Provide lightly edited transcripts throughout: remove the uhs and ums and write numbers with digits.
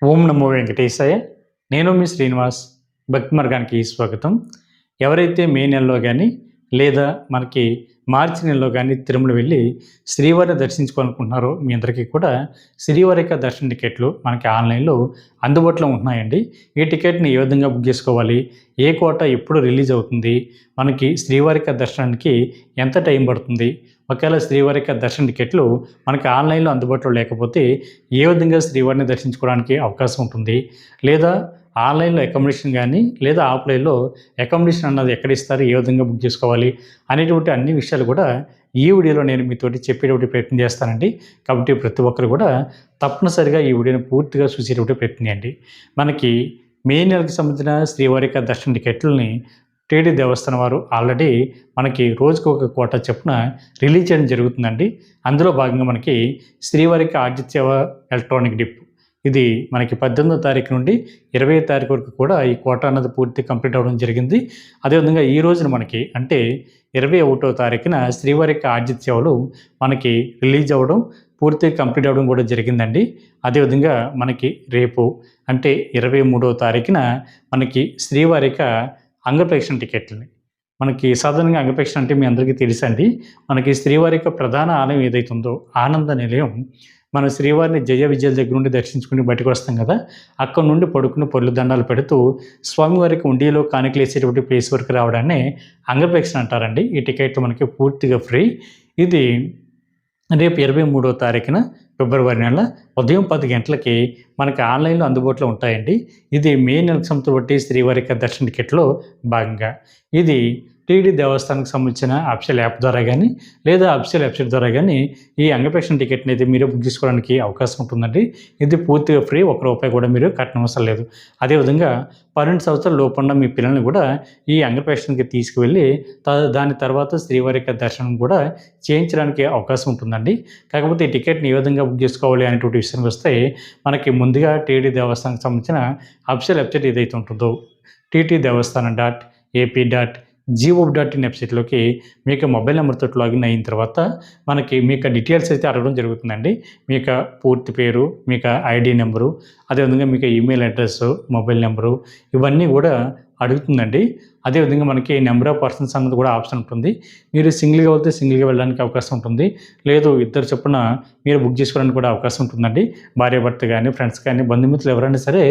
ఓం నమో వెంకటేశాయ. నేను మీ శ్రీనివాస్. భక్తి మార్గానికి స్వాగతం. ఎవరైతే మే నెలలో కానీ లేదా మనకి మార్చి నెలలో కానీ తిరుమల వెళ్ళి శ్రీవారిని దర్శించుకోవాలనుకుంటున్నారో మీ అందరికీ కూడా శ్రీవారి యొక్క దర్శన టికెట్లు మనకి ఆన్లైన్లో అందుబాటులో ఉంటున్నాయండి. ఈ టికెట్ని ఏ విధంగా బుక్ చేసుకోవాలి, ఏ కోట ఎప్పుడు రిలీజ్ అవుతుంది, మనకి శ్రీవారి యొక్క దర్శనానికి ఎంత టైం పడుతుంది, ఒకవేళ శ్రీవారి యొక్క దర్శన టికెట్లు మనకి ఆన్లైన్లో అందుబాటులో లేకపోతే ఏ విధంగా శ్రీవారిని దర్శించుకోవడానికి అవకాశం ఉంటుంది, లేదా ఆన్లైన్లో అకామిడేషన్ కానీ లేదా ఆఫ్లైన్లో అకామిడేషన్ అన్నది ఎక్కడ ఇస్తారు, ఏ విధంగా బుక్ చేసుకోవాలి అనేటువంటి అన్ని విషయాలు కూడా ఈ వీడియోలో నేను మీతోటి చెప్పేటువంటి ప్రయత్నం చేస్తానండి. కాబట్టి ప్రతి ఒక్కరు కూడా తప్పనిసరిగా ఈ వీడియోని పూర్తిగా చూసేటువంటి ప్రయత్నం చేయండి. మనకి మే నెలకు సంబంధించిన శ్రీవారి యొక్క దర్శన టికెట్లని టీటీ దేవస్థానం వారు ఆల్రెడీ మనకి రోజుకు ఒక కోట చొప్పున రిలీజ్ చేయడం జరుగుతుందండి. అందులో భాగంగా మనకి శ్రీవారికి ఆదిత్యవ ఎలక్ట్రానిక్ డిప్ ఇది మనకి 18వ తారీఖు నుండి 20వ తారీఖు వరకు కూడా ఈ కోట అన్నది పూర్తి కంప్లీట్ అవ్వడం జరిగింది. అదేవిధంగా ఈ రోజున మనకి అంటే 21వ తారీఖున శ్రీవారికి ఆదిత్యవలు మనకి రిలీజ్ అవ్వడం పూర్తి కంప్లీట్ అవ్వడం కూడా జరిగిందండి. అదేవిధంగా మనకి రేపు అంటే 23వ తారీఖున మనకి శ్రీవారిక అంగప్రేక్షణ టికెట్లని మనకి సాధారణంగా అంగప్రేక్షణ అంటే మీ అందరికీ తెలుసండి. మనకి శ్రీవారిక ప్రధాన ఆలయం ఏదైతుందో ఆనంద నిలయం, మన శ్రీవారిని జయ విజయాల దగ్గర నుండి దర్శించుకుని బయటకు వస్తాం కదా, అక్కడ నుండి పడుకుని పళ్ళు దండాలు పెడుతూ స్వామివారికి ఉండిలో కానుకలు వేసేటువంటి ప్లేస్ వరకు రావడాన్ని అంగప్రేక్షణ అంటారండి. ఈ టికెట్లు మనకి పూర్తిగా ఫ్రీ. ఇది రేపు 23వ తారీఖున ఫిబ్రవరి నెల ఉదయం 10 గంటలకి మనకి ఆన్లైన్లో అందుబాటులో ఉంటాయండి. ఇది మే నెలకు సంబంధించి బట్టి శ్రీవారి దర్శన టికెట్లో భాగంగా ఇది టీటీ దేవస్థానానికి సంబంధించిన అఫీషియల్ యాప్ ద్వారా కానీ లేదా అఫీషియల్ వెబ్సైట్ ద్వారా కానీ ఈ అంగప్రేక్షణ టికెట్ని అయితే మీరు బుక్ చేసుకోవడానికి అవకాశం ఉంటుందండి. ఇది పూర్తిగా ఫ్రీ, ₹1 కూడా మీరు కట్టనవసరం లేదు. అదేవిధంగా 12 సంవత్సరాల లోపు ఉన్న మీ పిల్లల్ని కూడా ఈ అంగప్రేక్షణకి తీసుకువెళ్ళి దాని తర్వాత శ్రీవారి దర్శనం కూడా చేయించడానికి అవకాశం ఉంటుందండి. కాకపోతే ఈ టికెట్ని ఏ విధంగా బుక్ చేసుకోవాలి అనేటువంటి విషయానికి వస్తే మనకి ముందుగా టీటీ దేవస్థానానికి సంబంధించిన అఫీషియల్ వెబ్సైట్ ఏదైతే ఉంటుందో ttdevaస్థానం.ap.gov.in వెబ్సైట్లోకి మీకు మొబైల్ నెంబర్తో లాగిన్ అయిన తర్వాత మనకి మీకు డీటెయిల్స్ అయితే అడగడం జరుగుతుందండి. మీ యొక్క పూర్తి పేరు, మీకు ఐడి నెంబరు, అదేవిధంగా మీకు ఈమెయిల్ అడ్రస్, మొబైల్ నెంబరు ఇవన్నీ కూడా అడుగుతుందండి. అదేవిధంగా మనకి నెంబర్ ఆఫ్ పర్సన్స్ అన్నది కూడా ఆప్షన్ ఉంటుంది. మీరు సింగిల్గా వెళ్తే సింగిల్గా వెళ్ళడానికి అవకాశం ఉంటుంది, లేదు ఇద్దరు చొప్పున మీరు బుక్ చేసుకోవడానికి కూడా అవకాశం ఉంటుందండి. భార్యాభర్త కానీ, ఫ్రెండ్స్ కానీ, బంధుమిత్రులు ఎవరైనా సరే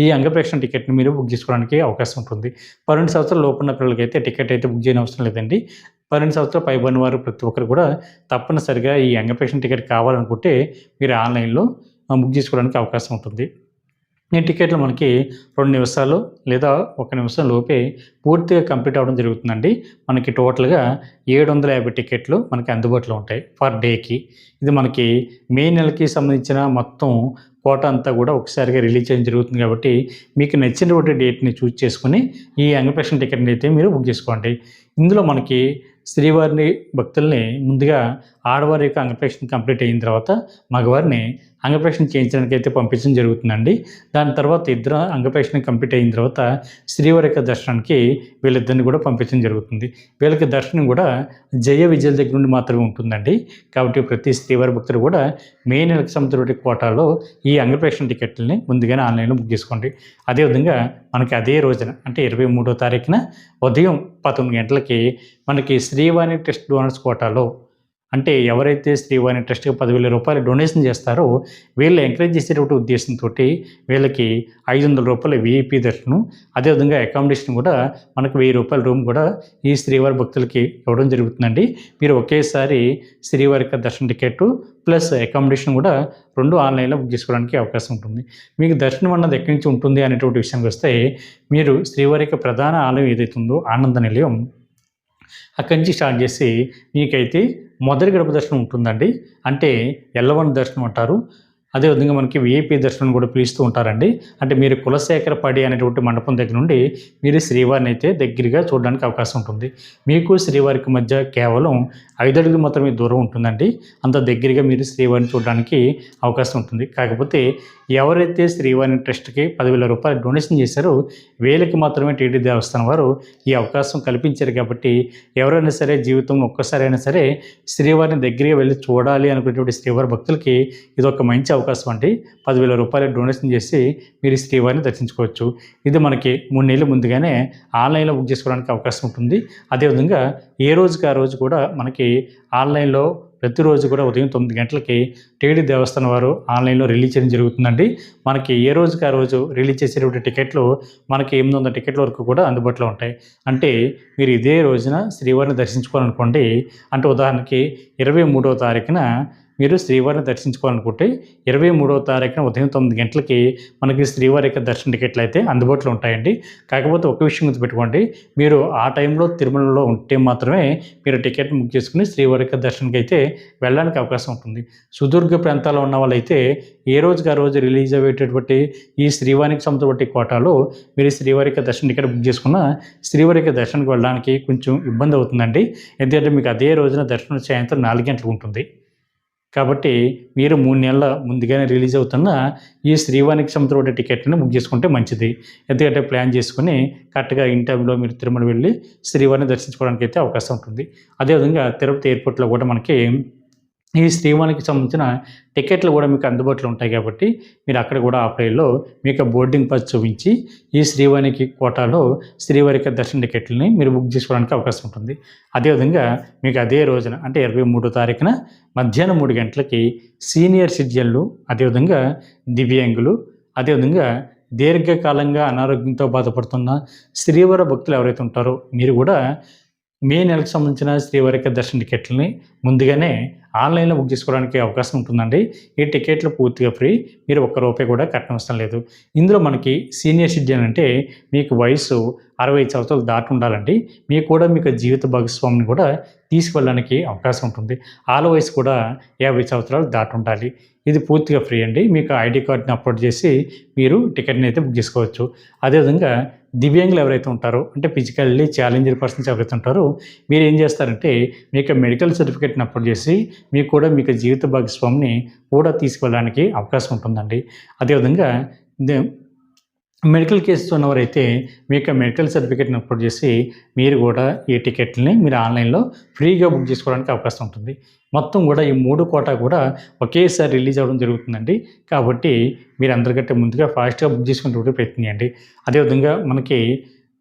ఈ అంగప్రేక్షణ టికెట్ని మీరు బుక్ చేసుకోవడానికి అవకాశం ఉంటుంది. 12 సంవత్సరాల లోపున్న పిల్లలకైతే టికెట్ అయితే బుక్ చేయని అవసరం లేదండి. 12 సంవత్సరాలు పైబడిన వారు ప్రతి ఒక్కరు కూడా తప్పనిసరిగా ఈ అంగప్రేక్షణ టికెట్ కావాలనుకుంటే మీరు ఆన్లైన్లో బుక్ చేసుకోవడానికి అవకాశం ఉంటుంది. ఈ టికెట్లు మనకి 2 నిమిషాలు లేదా 1 నిమిషం లోపే పూర్తిగా కంప్లీట్ అవ్వడం జరుగుతుందండి. మనకి టోటల్గా 750 టికెట్లు మనకి అందుబాటులో ఉంటాయి పర్ డేకి. ఇది మనకి మే నెలకి సంబంధించిన మొత్తం కోట అంతా కూడా ఒకసారిగా రిలీజ్ చేయడం జరుగుతుంది. కాబట్టి మీకు నచ్చినటువంటి డేట్ని చూస్ చేసుకుని ఈ అంగప్రేక్షణ టికెట్ని అయితే మీరు బుక్ చేసుకోండి. ఇందులో మనకి శ్రీవారిని భక్తుల్ని ముందుగా ఆడవారి యొక్క అంగప్రేక్షణ కంప్లీట్ అయిన తర్వాత మగవారిని అంగప్రేక్షణ చేయించడానికి అయితే పంపించడం జరుగుతుందండి. దాని తర్వాత ఇద్దరు అంగప్రేక్షణ కంప్లీట్ అయిన తర్వాత శ్రీవారి యొక్క దర్శనానికి వీళ్ళిద్దరిని కూడా పంపించడం జరుగుతుంది. వీళ్ళకి దర్శనం కూడా జయ విజయాల దగ్గర నుండి మాత్రమే ఉంటుందండి. కాబట్టి ప్రతి శ్రీవారి భక్తులు కూడా మే నెలకు సంబంధించిన కోటాలో ఈ అంగప్రేక్షణ టికెట్లని ముందుగానే ఆన్లైన్లో బుక్ చేసుకోండి. అదేవిధంగా మనకి అదే రోజున అంటే 23వ తారీఖున ఉదయం 11 గంటలకి మనకి శ్రీవాణి ట్రస్ట్ డోనర్స్ కోటాలో అంటే ఎవరైతే శ్రీవాణి ట్రస్ట్కి ₹10,000 డొనేషన్ చేస్తారో వీళ్ళు ఎంకరేజ్ చేసేటువంటి ఉద్దేశంతో వీళ్ళకి ₹500 విఐపి దర్శనం, అదేవిధంగా అకామిడేషన్ కూడా మనకు ₹1000 రూమ్ కూడా ఈ శ్రీవారి భక్తులకి ఇవ్వడం జరుగుతుందండి. మీరు ఒకేసారి శ్రీవారి దర్శన టికెట్ ప్లస్ అకామిడేషన్ కూడా 2 ఆన్లైన్లో బుక్ చేసుకోవడానికి అవకాశం ఉంటుంది. మీకు దర్శనం అన్నది ఎక్కడి నుంచి ఉంటుంది అనేటువంటి విషయానికి వస్తే మీరు శ్రీవారి ప్రధాన ఆలయం ఏదైతే ఉందో ఆనంద నిలయం అక్కడి నుంచి స్టార్ట్ చేసి మీకైతే మొదటి గడప దర్శనం ఉంటుందండి. అంటే ఎల్లవన దర్శనం అంటారు. అదేవిధంగా మనకి విఐపి దర్శనం కూడా పిలుస్తూ ఉంటారండి. అంటే మీరు కులశేఖర పడి అనేటువంటి మండపం దగ్గర నుండి మీరు శ్రీవారిని అయితే దగ్గరగా చూడడానికి అవకాశం ఉంటుంది. మీకు శ్రీవారికి మధ్య కేవలం 5 అడుగులు మాత్రమే దూరం ఉంటుందండి. అంత దగ్గరగా మీరు శ్రీవారిని చూడడానికి అవకాశం ఉంటుంది. కాకపోతే ఎవరైతే శ్రీవారి ట్రస్ట్కి ₹10,000 డొనేషన్ చేశారో వీళ్ళకి మాత్రమే టీటీ దేవస్థానం వారు ఈ అవకాశం కల్పించారు. కాబట్టి ఎవరైనా సరే జీవితంలో ఒక్కసారైనా సరే శ్రీవారిని దగ్గరగా వెళ్ళి చూడాలి అనుకునేటువంటి శ్రీవారి భక్తులకి ఇది ఒక మంచి అవకాశం అండి. 10,000 రూపాయలు డొనేషన్ చేసి మీరు శ్రీవారిని దర్శించుకోవచ్చు. ఇది మనకి 3 నెలల ముందుగానే ఆన్‌లైన్‌లో బుక్ చేసుకోవడానికి అవకాశం ఉంటుంది. అదేవిధంగా ఏ రోజుకి ఆ రోజు కూడా మనకి ఆన్‌లైన్‌లో ప్రతిరోజు కూడా ఉదయం 9 గంటలకి టీటీడీ దేవస్థానం వారు ఆన్‌లైన్‌లో రిలీజ్ చేయడం జరుగుతుందండి. మనకి ఏ రోజుకి ఆ రోజు రిలీజ్ చేసేటువంటి టికెట్లు మనకి 800 టికెట్ల వరకు కూడా అందుబాటులో ఉంటాయి. అంటే మీరు ఇదే రోజున శ్రీవారిని దర్శించుకోవాలనుకోండి, అంటే ఉదాహరణకి 23వ తారీఖున మీరు శ్రీవారిని దర్శించుకోవాలనుకుంటే 23వ తారీఖున ఉదయం 9 గంటలకి మనకి శ్రీవారి యొక్క దర్శన టికెట్లు అయితే అందుబాటులో ఉంటాయండి. కాకపోతే ఒక విషయం గుర్తుపెట్టుకోండి, మీరు ఆ టైంలో తిరుమలలో ఉంటే మాత్రమే మీరు టికెట్ బుక్ చేసుకుని శ్రీవారి యొక్క దర్శనానికి అయితే వెళ్ళడానికి అవకాశం ఉంటుంది. సుదూర్ఘ ప్రాంతాల్లో ఉన్న వాళ్ళైతే ఏ రోజుకి ఆ రోజు రిలీజ్ అయ్యేటటువంటి ఈ శ్రీవారికి సంబంధించిన కోటాలో మీరు శ్రీవారి యొక్క దర్శన టికెట్ బుక్ చేసుకున్న శ్రీవారి యొక్క దర్శనానికి వెళ్ళడానికి కొంచెం ఇబ్బంది అవుతుందండి. ఎందుకంటే మీకు అదే రోజున దర్శనం సాయంత్రం 4 గంటలకు ఉంటుంది. కాబట్టి మీరు 3 నెలల ముందుగానే రిలీజ్ అవుతున్న ఈ శ్రీవారికి సంబంధించిన టికెట్‌ని బుక్ చేసుకుంటే మంచిది. ఎందుకంటే ప్లాన్ చేసుకొని కరెక్ట్‌గా ఇన్ టైమ్‌లో మీరు తిరుమల వెళ్ళి శ్రీవారిని దర్శించుకోవడానికి అయితే అవకాశం ఉంటుంది. అదేవిధంగా తిరుపతి ఎయిర్‌పోర్ట్‌లో కూడా మనకి ఈ శ్రీవారికి సంబంధించిన టికెట్లు కూడా మీకు అందుబాటులో ఉంటాయి కాబట్టి మీరు అక్కడ కూడా ఆఫ్లైన్‌లో మీకు బోర్డింగ్ పాస్ చూపించి ఈ శ్రీవారికి కోటాలో శ్రీవారి యొక్క దర్శన టికెట్లని మీరు బుక్ చేసుకోవడానికి అవకాశం ఉంటుంది. అదేవిధంగా మీకు అదే రోజున అంటే 23వ తారీఖున మధ్యాహ్నం 3 గంటలకి సీనియర్ సిటిజన్లు, అదేవిధంగా దివ్యాంగులు, అదేవిధంగా దీర్ఘకాలంగా అనారోగ్యంతో బాధపడుతున్న శ్రీవారి భక్తులు ఎవరైతే ఉంటారో మీరు కూడా మే నెలకు సంబంధించిన శ్రీవారి యొక్క దర్శన టికెట్లని ముందుగానే ఆన్‌లైన్‌లో బుక్ చేసుకోవడానికి అవకాశం ఉంటుందండి. ఈ టికెట్లు పూర్తిగా ఫ్రీ. మీరు ఒక్క రూపాయి కూడా కట్టనవసరం లేదు. ఇందులో మనకి సీనియర్ సిటిజన్ అంటే మీకు వయసు 65 సంవత్సరాలు దాటి ఉండాలండి. మీకు కూడా మీకు జీవిత భాగస్వామిని కూడా తీసుకువెళ్ళడానికి అవకాశం ఉంటుంది. ఆళ్ళ వయసు కూడా 50 సంవత్సరాలు దాటి ఉండాలి. ఇది పూర్తిగా ఫ్రీ అండి. మీకు ఐడీ కార్డ్‌ని అప్లోడ్ చేసి మీరు టికెట్‌ని అయితే బుక్ చేసుకోవచ్చు. అదేవిధంగా దివ్యాంగులు ఎవరైతే ఉంటారో అంటే ఫిజికల్లీ ఛాలెంజ్డ్ పర్సన్స్ ఎవరైతే ఉంటారో మీరు ఏం చేస్తారంటే మీ యొక్క మెడికల్ సర్టిఫికేట్‌ని అప్లోడ్ చేసి మీకు కూడా మీకు జీవిత భాగస్వామిని కూడా తీసుకువెళ్ళడానికి అవకాశం ఉంటుందండి. అదేవిధంగా దే మెడికల్ కేసెస్ ఉన్నవారైతే మీ యొక్క మెడికల్ సర్టిఫికేట్‌ని అప్లోడ్ చేసి మీరు కూడా ఈ టికెట్‌లని మీరు ఆన్‌లైన్‌లో ఫ్రీగా బుక్ చేసుకోవడానికి అవకాశం ఉంటుంది. మొత్తం కూడా ఈ 3 కోటా కూడా ఒకేసారి రిలీజ్ అవ్వడం జరుగుతుందండి. కాబట్టి మీరు అందరికంటే ముందుగా ఫాస్ట్‌గా బుక్ చేసుకునేటటువంటి ప్రయత్నం చేయండి. అదేవిధంగా మనకి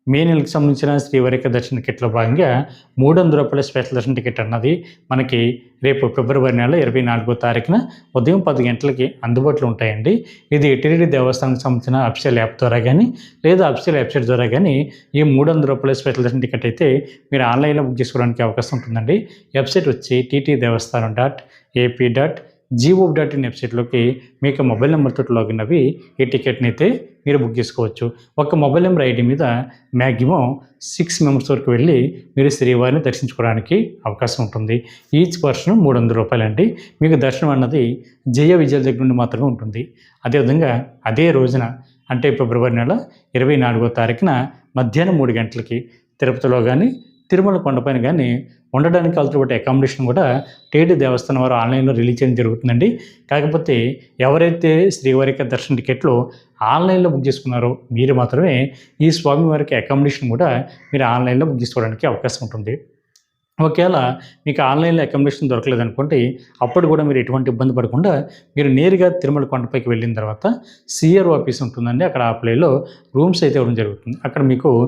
మే నెలకు సంబంధించిన శ్రీవారి యొక్క దర్శన టికెట్‌లో భాగంగా రూ. 300 స్పెషల్ దర్శన టికెట్ అన్నది మనకి రేపు ఫిబ్రవరి నెల 24వ తారీఖున ఉదయం 10 గంటలకి అందుబాటులో ఉంటాయండి. ఇది టీటీడీ దేవస్థానానికి సంబంధించిన అఫీషియల్ యాప్ ద్వారా కానీ లేదా అఫీషియల్ వెబ్‌సైట్ ద్వారా కానీ ఈ రూ. 300 స్పెషల్ దర్శన టికెట్ అయితే మీరు ఆన్‌లైన్‌లో బుక్ చేసుకోవడానికి అవకాశం ఉంటుందండి. వెబ్‌సైట్ వచ్చి ttdevaస్థానం.ap.gov.in వెబ్‌సైట్‌లోకి మీకు మొబైల్ నెంబర్‌తోటి లాగిన్ అవ్వి ఈ టికెట్‌ని అయితే మీరు బుక్ చేసుకోవచ్చు. ఒక మొబైల్ నెంబర్ ఐడీ మీద మ్యాక్సిమం 6 మెంబర్స్ వరకు వెళ్ళి మీరు శ్రీవారిని దర్శించుకోవడానికి అవకాశం ఉంటుంది. ఈచ్ పర్సన్ రూ. 300 అండి. మీకు దర్శనం అన్నది జయ విజయాల దగ్గర నుండి మాత్రమే ఉంటుంది. అదేవిధంగా అదే రోజున అంటే ఫిబ్రవరి నెల 24వ తారీఖున మధ్యాహ్నం 3 గంటలకి తిరుపతిలో కానీ తిరుమల కొండపైన కానీ ఉండడానికి కావాల్సినటువంటి అకామిడేషన్ కూడా టీటీడీ దేవస్థానం వారు ఆన్‌లైన్‌లో రిలీజ్ చేయడం జరుగుతుందండి. కాకపోతే ఎవరైతే శ్రీవారి యొక్క దర్శన టికెట్లు ఆన్‌లైన్‌లో బుక్ చేసుకున్నారో మీరు మాత్రమే ఈ స్వామివారికి అకామిడేషన్ కూడా మీరు ఆన్‌లైన్‌లో బుక్ చేసుకోవడానికి అవకాశం ఉంటుంది. ఒకవేళ మీకు ఆన్‌లైన్‌లో అకామిడేషన్ దొరకలేదనుకోండి, అప్పుడు కూడా మీరు ఎటువంటి ఇబ్బంది పడకుండా మీరు నేరుగా తిరుమల కొండపైకి వెళ్ళిన తర్వాత సీఆర్ఓ ఆఫీస్ ఉంటుందండి. అక్కడ ఆ ప్లేస్‌లో రూమ్స్ అయితే ఇవ్వడం జరుగుతుంది. అక్కడ మీకు రూ.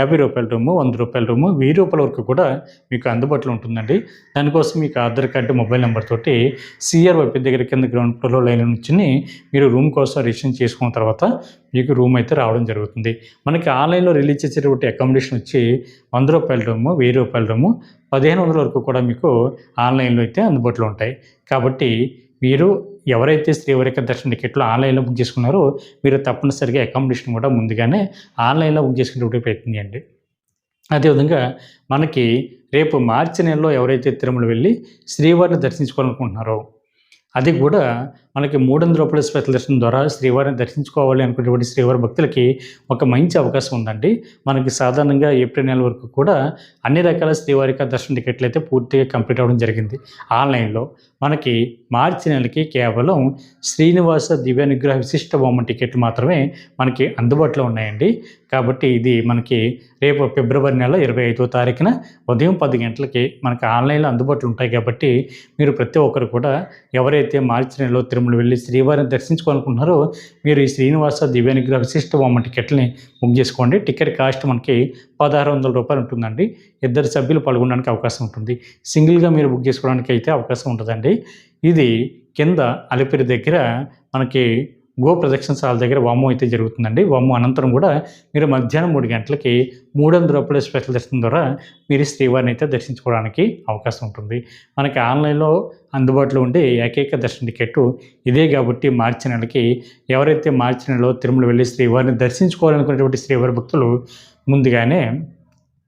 50 రూము, రూ. 100 రూము, రూ. 1000 వరకు కూడా మీకు అందుబాటులో ఉంటుందండి. దానికోసం మీకు ఆధార్ కార్డు, మొబైల్ నెంబర్ తోటి సీఆర్ఓ ఆఫీస్ దగ్గర కింద గ్రౌండ్ ఫ్లోర్‌లో లైన్‌లో నుంచొని మీరు రూమ్ కోసం రిజిస్ట్రేషన్ చేసుకున్న తర్వాత మీకు రూమ్ అయితే రావడం జరుగుతుంది. మనకి ఆన్‌లైన్‌లో రిలీజ్ చేసేటువంటి అకామిడేషన్ వచ్చి రూ. 100 రూము, రూ. 1000 రూము, 1500 వరకు కూడా మీకు ఆన్‌లైన్‌లో అయితే అందుబాటులో ఉంటాయి. కాబట్టి మీరు ఎవరైతే శ్రీవారి యొక్క దర్శన టికెట్లు ఆన్‌లైన్‌లో బుక్ చేసుకున్నారో మీరు తప్పనిసరిగా అకామిడేషన్ కూడా ముందుగానే ఆన్‌లైన్‌లో బుక్ చేసుకునేటటువంటి ప్రయత్నం చేయండి. అదేవిధంగా మనకి రేపు మార్చి నెలలో ఎవరైతే తిరుమల వెళ్ళి శ్రీవారిని దర్శించుకోవాలనుకుంటున్నారో అది కూడా మనకి రూ. 300 స్పెషల్ దర్శనం ద్వారా శ్రీవారిని దర్శించుకోవాలి అనుకునేటువంటి శ్రీవారి భక్తులకి ఒక మంచి అవకాశం ఉందండి. మనకి సాధారణంగా ఏప్రిల్ నెల వరకు కూడా అన్ని రకాల శ్రీవారి యొక్క దర్శన టికెట్లు అయితే పూర్తిగా కంప్లీట్ అవ్వడం జరిగింది ఆన్‌లైన్‌లో. మనకి మార్చి నెలకి కేవలం శ్రీనివాస దివ్యానుగ్రహ విశిష్ట బొమ్మ టికెట్లు మాత్రమే మనకి అందుబాటులో ఉన్నాయండి. కాబట్టి ఇది మనకి రేపు ఫిబ్రవరి నెల 25వ తారీఖున ఉదయం 10 గంటలకి మనకి ఆన్‌లైన్‌లో అందుబాటులో ఉంటాయి కాబట్టి మీరు ప్రతి ఒక్కరు కూడా ఎవరైతే ఎవరైతే మార్చి నెలలో తిరుమల వెళ్ళి శ్రీవారిని దర్శించుకోవాలనుకుంటున్నారో మీరు ఈ శ్రీనివాస దివ్యానుగ్రహ విశిష్ట వామ టికెట్ని బుక్ చేసుకోండి. టికెట్ కాస్ట్ మనకి రూ. 1600 ఉంటుందండి. ఇద్దరు సభ్యులు పాల్గొనడానికి అవకాశం ఉంటుంది. సింగిల్గా మీరు బుక్ చేసుకోవడానికి అయితే అవకాశం ఉంటుందండి. ఇది కింద అలిపిరి దగ్గర మనకి గో ప్రదక్షిణశాల దగ్గర వామం అయితే జరుగుతుందండి. వామం అనంతరం కూడా మీరు మధ్యాహ్నం 3 గంటలకి రూ. 300 స్పెషల్ దర్శనం ద్వారా మీరు శ్రీవారిని అయితే దర్శించుకోవడానికి అవకాశం ఉంటుంది. మనకి ఆన్లైన్లో అందుబాటులో ఉండే ఏకైక దర్శన టికెట్టు ఇదే కాబట్టి మార్చి నెలకి ఎవరైతే మార్చి నెలలో తిరుమల వెళ్ళి శ్రీవారిని దర్శించుకోవాలనుకునేటువంటి శ్రీవారి భక్తులు ముందుగానే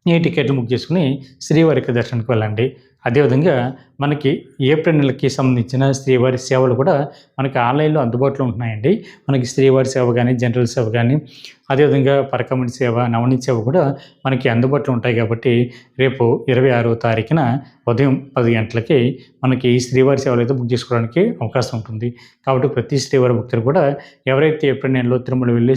ఈ టికెట్లు బుక్ చేసుకుని శ్రీవారికి దర్శనానికి వెళ్ళండి. అదేవిధంగా మనకి ఏప్రిల్ నెలకి సంబంధించిన శ్రీవారి సేవలు కూడా మనకి ఆన్లైన్లో అందుబాటులో ఉంటున్నాయండి. మనకి శ్రీవారి సేవ కానీ, జనరల్ సేవ కానీ, అదేవిధంగా పరకమణి సేవ, నవనీత సేవ కూడా మనకి అందుబాటులో ఉంటాయి కాబట్టి రేపు 26వ తారీఖున ఉదయం 10 గంటలకి మనకి ఈ శ్రీవారి సేవలు అయితే బుక్ చేసుకోవడానికి అవకాశం ఉంటుంది. కాబట్టి ప్రతి శ్రీవారి భక్తులు కూడా ఎవరైతే ఏప్రిల్ నెలలో తిరుమల వెళ్ళి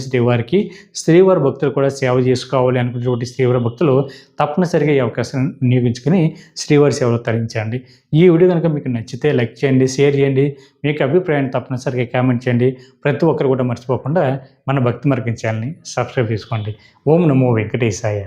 శ్రీవారి భక్తులు కూడా సేవ చేసుకోవాలి అనుకునేటువంటి శ్రీవారి భక్తులు తప్పనిసరిగా ఈ అవకాశాన్ని వినియోగించుకొని శ్రీవారి సేవలు తరించండి. ఈ వీడియో కనుక మీకు నచ్చితే లైక్ చేయండి, షేర్ చేయండి. మీకు అభిప్రాయాన్ని తప్పనిసరిగా కామెంట్ చేయండి. ప్రతి ఒక్కరు కూడా మర్చిపోకుండా మన భక్తి మార్గం ఛానల్ని సబ్స్క్రైబ్ చేసుకోండి. ఓం నమో వెంకటేశాయ.